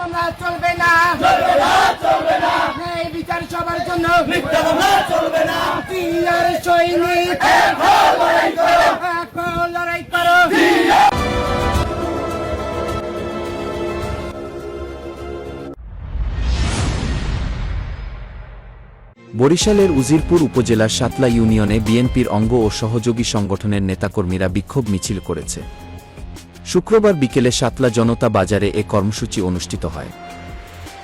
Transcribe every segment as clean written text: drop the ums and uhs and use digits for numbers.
মামলা চলবে না, ন্যায় বিচার সবার জন্য চলবে না। আর সৈনিক লড়াই করো। বরিশালের উজিরপুর উপজেলার সাতলা ইউনিয়নে বিএনপির অঙ্গ ও সহযোগী সংগঠনের নেতাকর্মীরা বিক্ষোভ মিছিল করেছে। শুক্রবার বিকেলে সাতলা জনতা বাজারে এ কর্মসূচি অনুষ্ঠিত হয়।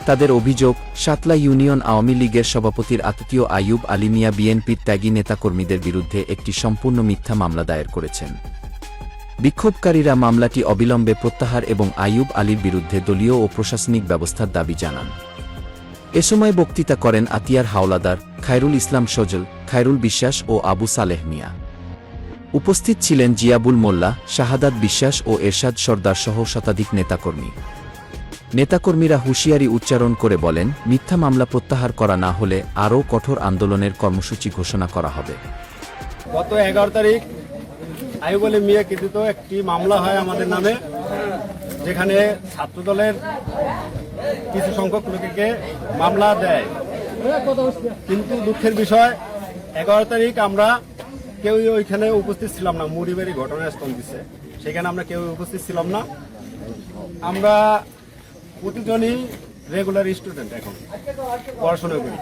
তাদের অভিযোগ, সাতলা ইউনিয়ন আওয়ামী লীগের সভাপতির আত্মীয় আইয়ুব আলী মিয়া বিএনপির ত্যাগী নেতাকর্মীদের বিরুদ্ধে একটি সম্পূর্ণ মিথ্যা মামলা দায়ের করেছেন। বিক্ষোভকারীরা মামলাটি অবিলম্বে প্রত্যাহার এবং আইয়ুব আলীর বিরুদ্ধে দলীয় ও প্রশাসনিক ব্যবস্থার দাবি জানান। এ সময় বক্তৃতা করেন আতিয়ার হাওলাদার, খায়রুল ইসলাম সজল, খায়রুল বিশ্বাস ও আবু সালেহ মিয়া। উপস্থিত ছিলেন জিয়াবুল মোল্লা, শাহাদাত বিশ্বাস ও এরশাদ সর্দার সহ শতাধিক নেতাকর্মী। নেতাকর্মীরা হুঁশিয়ারি উচ্চারণ করে বলেন, মিথ্যা মামলা প্রত্যাহার করা না হলে আরও কঠোর আন্দোলনের কর্মসূচি ঘোষণা করা হবে। গত 11 তারিখ আইয়ুব আলী মিয়া কৃতিত একটি মামলা হয় আমাদের নামে, যেখানে ছাত্রদলের কিছু সংখ্যক লোককে মামলা দেয়। কিন্তু দুঃখের বিষয় 11 তারিখ আমরা কেউ ওইখানে উপস্থিত ছিলাম না। মুড়িবাড়ি ঘটনাস্থল দিচ্ছে, সেখানে আমরা কেউ উপস্থিত ছিলাম না। আমরা প্রতিজনই রেগুলার স্টুডেন্ট, এখন পড়াশোনা করি।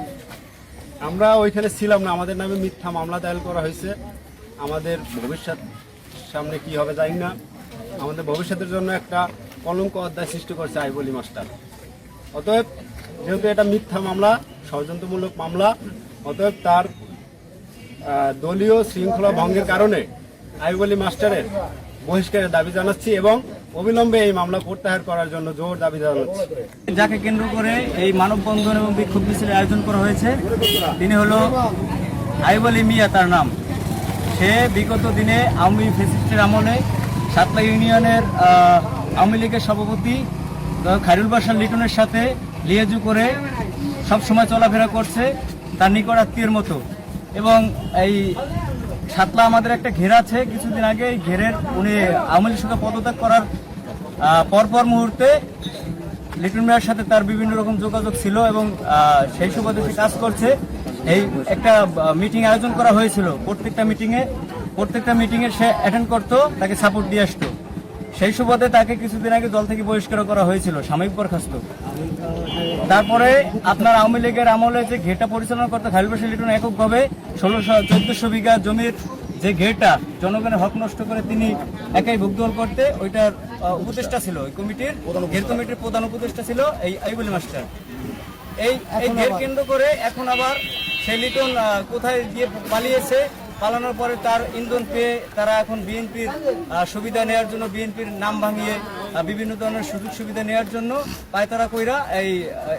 আমরা ওইখানে ছিলাম না। আমাদের নামে মিথ্যা মামলা দায়ের করা হয়েছে। আমাদের ভবিষ্যৎ সামনে কি হবে জানি না। আমাদের ভবিষ্যতের জন্য একটা কলঙ্ক অধ্যায় সৃষ্টি করছে আইয়ুব আলী মাস্টার। অতএব যেহেতু এটা মিথ্যা মামলা, ষড়যন্ত্রমূলক মামলা, অতএব তার দলীয় শৃঙ্খলা ভঙ্গের কারণে আইয়ুব আলী মাস্টারের বহিষ্কারের দাবি জানাচ্ছি এবং অবিলম্বে এই মামলা প্রত্যাহার করার জন্য জোর দাবি জানাচ্ছি। যাকে কেন্দ্র করে এই মানববন্ধন এবং বিক্ষোভ মিছিলের আয়োজন করা হয়েছে, তিনি হলো আইয়ুব আলী মিয়া তার নাম। সে বিগত দিনে আওয়ামী ফ্যাসিস্টের আমলে সাতলা ইউনিয়নের আওয়ামী লীগের সভাপতি খায়রুল বাশার লিটনের সাথে লিয়াজু করে সব সময় চলাফেরা করছে তার নিকট আত্মীয়ের মতো। এবং এই সাতলা আমাদের একটা ঘের আছে, কিছুদিন আগে এই ঘেরের উনি আওয়ামী লীগ সঙ্গে পদত্যাগ করার পরপর মুহূর্তে লিটন মিয়ার সাথে তার বিভিন্ন রকম যোগাযোগ ছিল এবং সেই সুবাদে সে কাজ করছে। এই একটা মিটিং আয়োজন করা হয়েছিল, প্রত্যেকটা মিটিংয়ে সে অ্যাটেন্ড করতো, তাকে সাপোর্ট দিয়ে আসতো। সেই সুবাদে তাকে কিছুদিন আগে দল থেকে বহিষ্কার করা হয়েছিল, সাময়িক বরখাস্ত। তারপরে আপনার আওয়ামী লীগের আমলে যে ঘেরটা পরিচালনা করতে খায়রুল বাশার লিটন এককভাবে 1400 বিঘা জমির যে ঘেরটা জনগণের হক নষ্ট করে তিনি একাই ভোগদল করতে, ওইটার উপদেষ্টা ছিল, ওই কমিটির ঘের কমিটির প্রধান উপদেষ্টা ছিল এই আইয়ুব আলী মাস্টার। এই ঘের কেন্দ্র করে এখন আবার সেই লিটন কোথায় গিয়ে পালিয়েছে, পালানোর পরে তার ইন্ধন পেয়ে তারা এখন বিএনপির সুবিধা নেওয়ার জন্য, বিএনপির নাম ভাঙিয়ে বিভিন্ন ধরনের সুযোগ সুবিধা নেওয়ার জন্য পায়তারা কইরা এই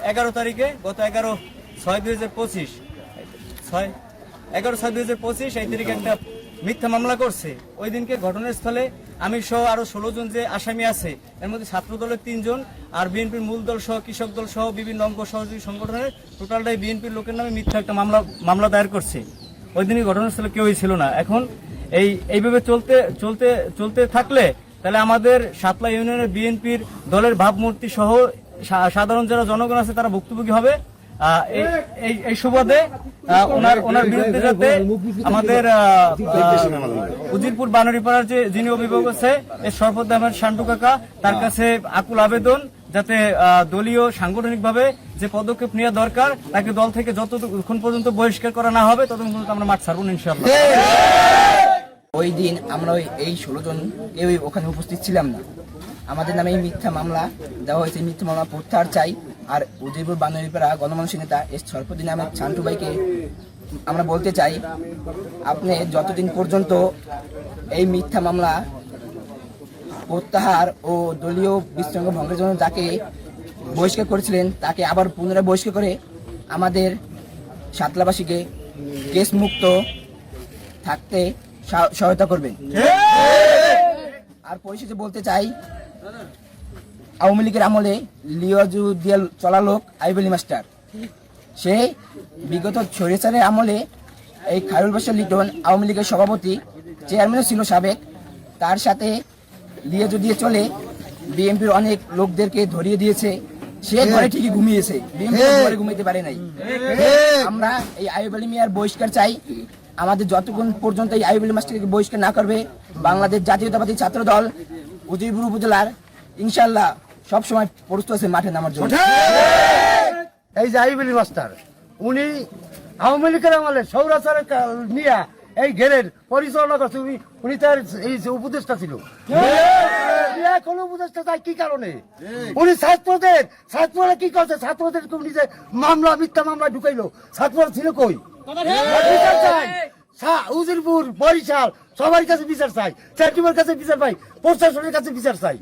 11 তারিখে, গত 11/6/2025 এই তারিখে একটা মিথ্যা মামলা করছে। ওই দিনকে ঘটনাস্থলে আমি সহ আরো 16 জন যে আসামি আছে, এর মধ্যে ছাত্র দলের 3 জন আর বিএনপির মূল দল সহ কৃষক দল সহ বিভিন্ন অঙ্গ সহযোগী সংগঠনের টোটালটাই বিএনপির লোকের নামে মিথ্যা একটা মামলা দায়ের করছে। ওই দিনই ঘটনাস্থলে কেউই ছিল না। এখন এইভাবে চলতে থাকলে তাহলে আমাদের সাতলা ইউনিয়নের বিএনপির দলের ভাবমূর্তি সহ সাধারণ যারা জনগণ আছে তারা ভুক্তভোগী হবে। এই সুবাদে ওনার বিরুদ্ধে যাতে আমাদের উজিরপুর বানারীপাড়ার যিনি অভিভাবক আছে শরফত আহমেদ শান্টু কাকা, তার কাছে আকুল আবেদন যাতে দলীয় সাংগঠনিকভাবে যে পদক্ষেপ নেওয়া দরকার, তাকে দল থেকে যতক্ষণ পর্যন্ত বহিষ্কার করা না হবে ততক্ষণ পর্যন্ত আমরা মাঠ ছাড়বো না ইনশাআল্লাহ। ওই দিন আমরা এই 16 জন কেউই ওখানে উপস্থিত ছিলাম না। আমাদের নামে এই মিথ্যা মামলা দেওয়া হয়েছে, মিথ্যা মামলা প্রত্যাহার চাই। আর উজিরপুর বানারীপাড়া গণমানুষী নেতা এস শরফুদ্দিন আহমেদ শান্টু ভাইকে আমরা বলতে চাই, আপনি যতদিন পর্যন্ত এই মিথ্যা মামলা প্রত্যাহার ও দলীয় বিশৃঙ্খলা ভঙ্গের জন্য যাকে বহিষ্কার করেছিলেন তাকে আবার পুনরায় বহিষ্কার করে আমাদের সাতলাবাসীকে কেস মুক্ত থাকতে সহায়তা করবেন। আর পরিশেষে বলতে চাই, আওয়ামী লীগের আমলে লিয়াজু দিয়ে চলা লোক আইয়ুব আলী মাস্টার, সে বিগত স্বৈরাচারের আমলে এই খায়রুল বাশার লিটন আওয়ামী লীগের সভাপতি, চেয়ারম্যানও ছিল সাবেক, তার সাথে লিয়াজু দিয়ে চলে বিএনপির অনেক লোকদেরকে ধরিয়ে দিয়েছে সে ঘরে ঠিকই ঘুমিয়েছে, বিএনপি ঘরে ঘুমাইতে পারে নাই। আমরা এই আইয়ুব আলী মিয়ার বহিষ্কার চাই। আমাদের যতক্ষণ পর্যন্ত এই আইয়ুব আলী মাস্টারকে বহিষ্কার না করবে, বাংলাদেশ জাতীয়তাবাদী ছাত্র দল উজিরপুর উপজেলার ইনশাআল্লাহ সবসময় প্রস্তুত আছে মাঠে নামার জন্য। এই যে আইয়ুব আলী মাস্টার, উনি আওয়ামী লীগের আমলে সৌরাচারের নিয়ে এই ঘেরের পরিচালনা করছে। উনি তার এই যে উপদেষ্টা ছিল, কোন উপদেষ্টা তাই কি কারণে? উনি ছাত্ররা কি করছে? ছাত্রদের নিজে মামলা, মিথ্যা মামলা ঢুকাইলো। ছাত্ররা ছিল কই? বিচার চাই। উজিরপুর, বরিশাল সবার কাছে বিচার চাই, চারটিমার কাছে বিচার পাই, প্রশাসনের কাছে বিচার চাই।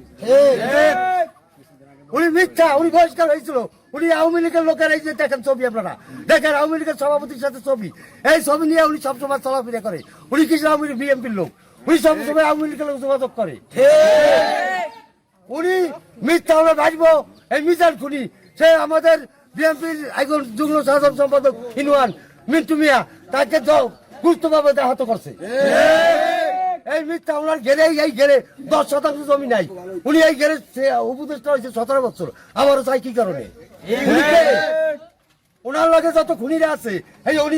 উনি মিথ্যা, উনি বহিষ্কার হয়েছিল। উনি আওয়ামী লীগের লোকের, এই যে দেখেন ছবি, আপনারা দেখেন আওয়ামী লীগের সভাপতির সাথে ছবি, এই ছবি নিয়ে উনি সবসময় চলাফেরা করে। উনি কিছু আওয়ামী লীগ বিএনপির লোক, উনি সবসময় আওয়ামী লীগের লোক যোগাযোগ করে। উনি মিথ্যা হলে ভাসবো। এই মিজান খুনি, সে আমাদের বিএনপির একজন যুগ্ম সাধারণ সম্পাদক ইনওয়ান মিন্টু মিয়া, তাকে গুরুত্বভাবে আহত করছে। এই মিথ্যা ওনার ঘেরে, এই ঘেরে 10% জমি নাই। উনি এই ঘেরে উপদেষ্টা হয়েছে 17 বছর। আমারও চাই কি কারণে? ওনার লগে যত খুনিরা আছে, এই উনি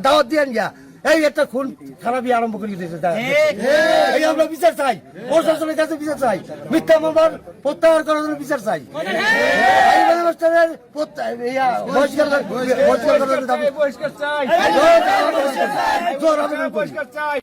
দাওয়াত দিয়ে গিয়া এই একটা খুন খারাপই আরম্ভ করে দিয়েছে। এই আমরা বিচার চাই, প্রশাসনের কাছে বিচার চাই, মিথ্যা মামলার প্রত্যাহার করার জন্য বিচার চাই। বহিষ্কার চাই।